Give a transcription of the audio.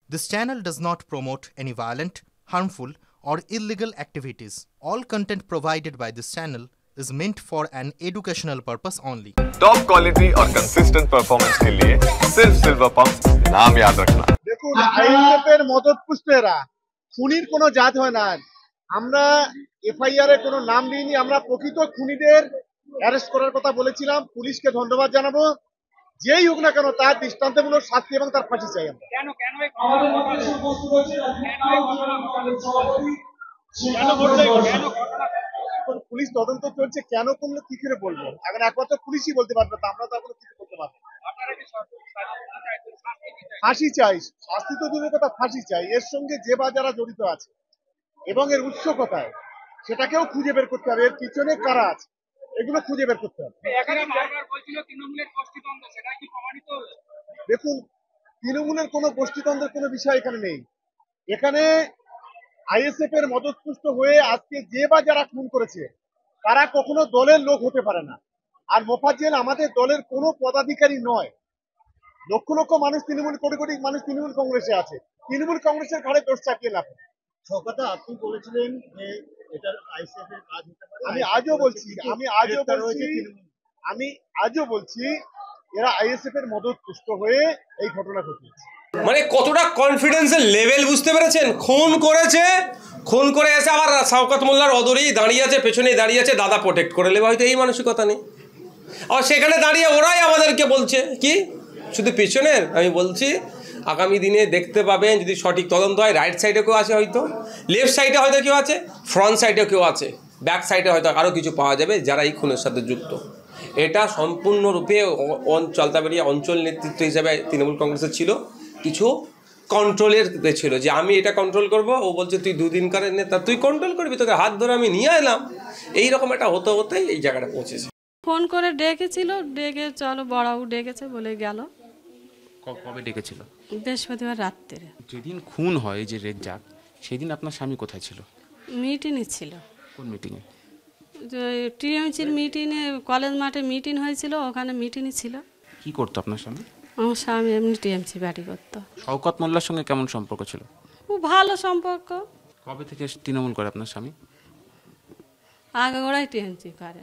This channel does not promote any violent, harmful, or illegal activities. All content provided by this channel is meant for an educational purpose only. Top quality और consistent performance के लिए सिर्फ silver pump नाम याद रखना। দেখুন আইএসএফের মদতপুষ্টেরা খুনির কোনো জাত হয় না। আমরা এফআইআর এ কোনো নাম নিইনি, আমরা প্রকৃত খুনিদের অ্যারেস্ট করার কথা বলেছিলাম। পুলিশকে ধন্যবাদ জানাবো, যেই হোক না কেন তার দৃষ্টান্তমূলক শাস্তি এবং তার ফাঁসি চাই আমরা। পুলিশ তদন্ত চলছে, কেন করলো কি করে বলবো, এখন একমাত্র পুলিশই বলতে পারবে, আমরা তো এখনো কিছু করতে পারবো না। ফাঁসি চাই, শাস্তি তো দূরের কথা, ফাঁসি চাই। এর সঙ্গে যে বা যারা জড়িত আছে এবং এর উৎস কোথায় সেটাকেও খুঁজে বের করতে হবে, এর পিছনে কারা আছে এগুলো খুঁজে বের করতে হবে। দেখুন, তৃণমূলের কোনো গোষ্ঠীদ্বন্দ্বের কোনো বিষয় এখানে নেই। এখানে আইএসএফ এর মদতপুষ্ট হয়ে আজকে যে বা যারা খুন করেছে তারা কখনো দলের লোক হতে পারে না। আর মোফাজ্জেল আমাদের দলের কোনো পদাধিকারী নয়। লক্ষ লক্ষ মানুষ তৃণমূল, কোটি কোটি মানুষ তৃণমূল কংগ্রেসে আছে, তৃণমূল কংগ্রেসের ঘাড়ে দোষ চাপিয়ে লাভ। কথা আপনি বলেছিলেন যে এটা আইএসএফ এর কাজ হতে পারে। আমি আজও বলছি এরা আইএসএফ এর মদতপুষ্ট হয়ে এই ঘটনা ঘটিয়েছে। মানে কতটা কনফিডেন্সের লেভেল বুঝতে পেরেছেন? খুন করেছে, খুন করে এসে আবার শওকত মোল্লার অদরেই দাঁড়িয়ে আছে, পেছনেই দাঁড়িয়ে আছে, দাদা প্রোটেক্ট করে নেবে, হয়তো এই মানসিকতা নেই। আর সেখানে দাঁড়িয়ে ওরাই আমাদেরকে বলছে কি শুধু পেছনের। আমি বলছি আগামী দিনে দেখতে পাবেন, যদি সঠিক তদন্ত হয়, রাইট সাইডে কেউ আছে, হয়তো লেফট সাইডে হয়তো কেউ আছে, ফ্রন্ট সাইডেও কেউ আছে, ব্যাক সাইডে হয়তো আরও কিছু পাওয়া যাবে যারা এই খুনের সাথে যুক্ত। এটা সম্পূর্ণরূপে জলদাপাড়িয়া অঞ্চল নেতৃত্ব হিসাবে তৃণমূল কংগ্রেসের ছিল, কিছু কন্ট্রোলের ছিল যে আমি এটা কন্ট্রোল করব, ও বলছে তুই দুদিনকারের নেতা, তুই কন্ট্রোল করবি, তোকে হাত ধরে আমি নিয়ে এলাম। এইরকম একটা হতে হতেই এই জায়গাটা পৌঁছেছে। ফোন করে ডেকেছিল, ডেকে চলো বড়াও ডেকেছে বলে গেল। কবে ডেকেছিল? বৃহস্পতিবার রাত্রে। যেদিন খুন হয় যে রেজ্জাক, সেদিন আপনার স্বামী কোথায় ছিল? মিটিংয়ে ছিল। কোন মিটিংয়ে? টিএমসির মিটিংয়ে, কলেজ মাঠে মিটিং হয়েছিল, ওখানে মিটিংয়ে ছিল। কি করতো আপনার স্বামী? আমার স্বামী এমনি টিএমসি ব্যাটি করতো। শওকত মোল্লার সঙ্গে কেমন সম্পর্ক ছিল? খুব ভালো সম্পর্ক। কবে থেকে তৃণমূল করে আপনার স্বামী? আগে ওরাই টিএমসি করে।